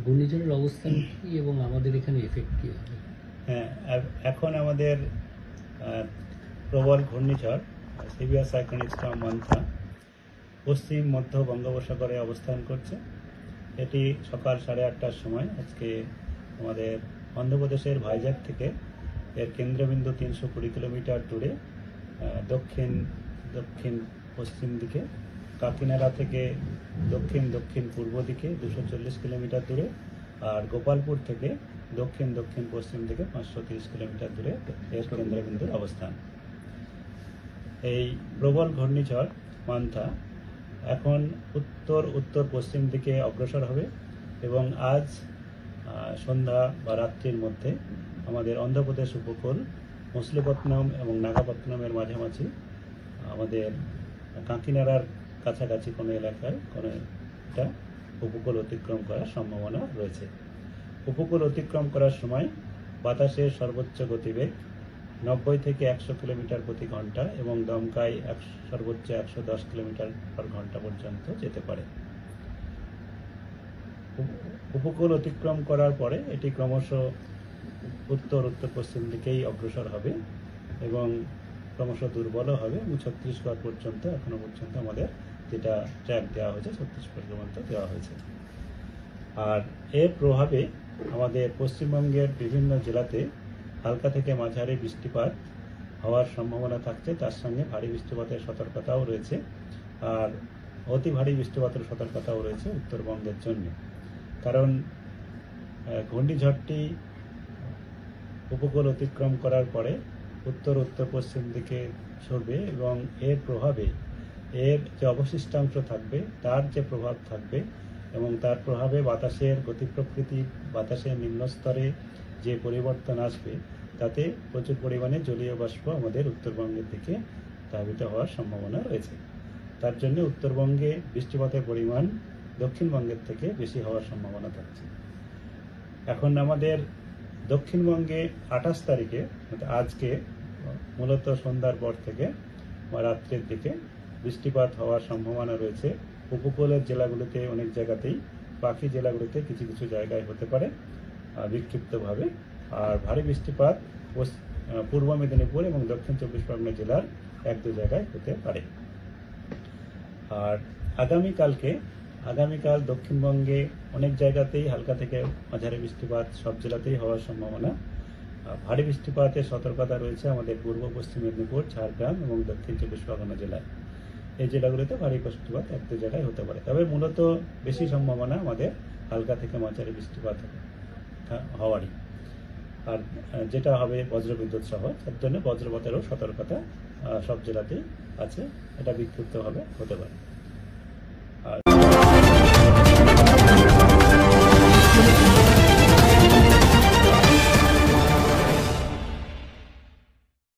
ঘূর্ণিঝড়ের অবস্থান কি এবং আমাদের এখানে এফেক্ট কি হবে? হ্যাঁ, এখন আমাদের প্রবল ঘূর্ণিঝড় সিভিয়ার সাইক্লোনিক স্টর্ম মান্থা পশ্চিম মধ্য বঙ্গোপসাগরে অবস্থান করছে। এটি সকাল 8:30টার সময় আজকে আমাদের অন্ধ্রপ্রদেশের ভাইজ্যাক থেকে এর কেন্দ্রবিন্দু 320 কিলোমিটার দূরে দক্ষিণ দক্ষিণ পশ্চিম দিকে, কাকিনাড়া থেকে দক্ষিণ দক্ষিণ পূর্ব দিকে 240 কিলোমিটার দূরে, আর গোপালপুর থেকে দক্ষিণ দক্ষিণ পশ্চিম দিকে 530 কিলোমিটার দূরে এর কেন্দ্রবিন্দুর অবস্থান। এই প্রবল ঘূর্ণিঝড় মান্থা এখন উত্তর উত্তর পশ্চিম দিকে অগ্রসর হবে এবং আজ সন্ধ্যা বা রাত্রির মধ্যে আমাদের অন্ধ্রপ্রদেশ উপকূল, মছলিপট্টনম এবং নাগাপট্টনমের মাঝামাঝি, আমাদের কাকিনাড়ার কাছাকাছি কোনো এলাকায় কোনো একটা উপকূল অতিক্রম করার সম্ভাবনা রয়েছে। উপকূল অতিক্রম করার সময় বাতাসের সর্বোচ্চ গতিবেগ 90 থেকে 100 কিলোমিটার প্রতি ঘন্টা এবং দমকায় সর্বোচ্চ 110 কিলোমিটার পার ঘন্টা পর্যন্ত যেতে পারে। উপকূল অতিক্রম করার পরে এটি ক্রমশ উত্তর উত্তর পশ্চিম দিকেই অগ্রসর হবে এবং ক্রমশ দুর্বলও হবে এবং ছত্তিশগড় পর্যন্ত এখনো পর্যন্ত আমাদের যেটা ট্র্যাক দেওয়া হয়েছে ছত্তিশগড় পর্যন্ত দেওয়া হয়েছে। আর এর প্রভাবে আমাদের পশ্চিমবঙ্গের বিভিন্ন জেলাতে হালকা থেকে মাঝারি বৃষ্টিপাত হওয়ার সম্ভাবনা থাকছে, তার সঙ্গে ভারী বৃষ্টিপাতের সতর্কতাও রয়েছে। আর অতি ভারী বৃষ্টিপাতের সতর্কতাও রয়েছে উত্তরবঙ্গের জন্য, কারণ ঘূর্ণিঝড়টি উপকূল অতিক্রম করার পরে উত্তর উত্তর পশ্চিম দিকে সরবে এবং এর প্রভাবে এর যে অবশিষ্টাংশ থাকবে তার যে প্রভাব থাকবে এবং তার প্রভাবে বাতাসের গতি প্রকৃতি, বাতাসের নিম্নস্তরে যে পরিবর্তন আসবে তাতে প্রচুর পরিমাণে জলীয় বাষ্প আমাদের উত্তরবঙ্গের দিকে ধাবিত হওয়ার সম্ভাবনা রয়েছে। তার জন্য উত্তরবঙ্গে বৃষ্টিপাতের পরিমাণ দক্ষিণবঙ্গের থেকে বেশি হওয়ার সম্ভাবনা থাকছে। এখন আমাদের দক্ষিণবঙ্গে 28 তারিখে আজকে মূলত সন্ধ্যার পর থেকে বা রাত্রের দিকে বৃষ্টিপাত হওয়ার সম্ভাবনা রয়েছে। উপকূলের জেলাগুলিতে অনেক জায়গাতেই, বাকি জেলাগুলিতে কিছু কিছু জায়গায় হতে পারে বিক্ষিপ্তভাবে। আর ভারী বৃষ্টিপাত পূর্ব মেদিনীপুর এবং দক্ষিণ 24 পরগনা জেলার 1-2 জায়গায় হতে পারে। আর আগামীকাল দক্ষিণবঙ্গে অনেক জায়গাতেই হালকা থেকে মাঝারি বৃষ্টিপাত সব জেলাতেই হওয়ার সম্ভাবনা। ভারী বৃষ্টিপাতের সতর্কতা রয়েছে আমাদের পূর্ব পশ্চিম মেদিনীপুর, ঝাড়গ্রাম এবং দক্ষিণ 24 পরগনা জেলায়। এই জেলাগুলিতে ভারী বৃষ্টিপাত 1-2 জায়গায় হতে পারে, তবে মূলত বেশি সম্ভাবনা আমাদের হালকা থেকে মাঝারি বৃষ্টিপাত হওয়ারই। আর যেটা হবে বজ্রবিদ্যুৎ সহ, তার জন্য বজ্রপাতেরও সতর্কতা সব জেলাতেই আছে, এটা বিক্ষিপ্তভাবে হতে পারে।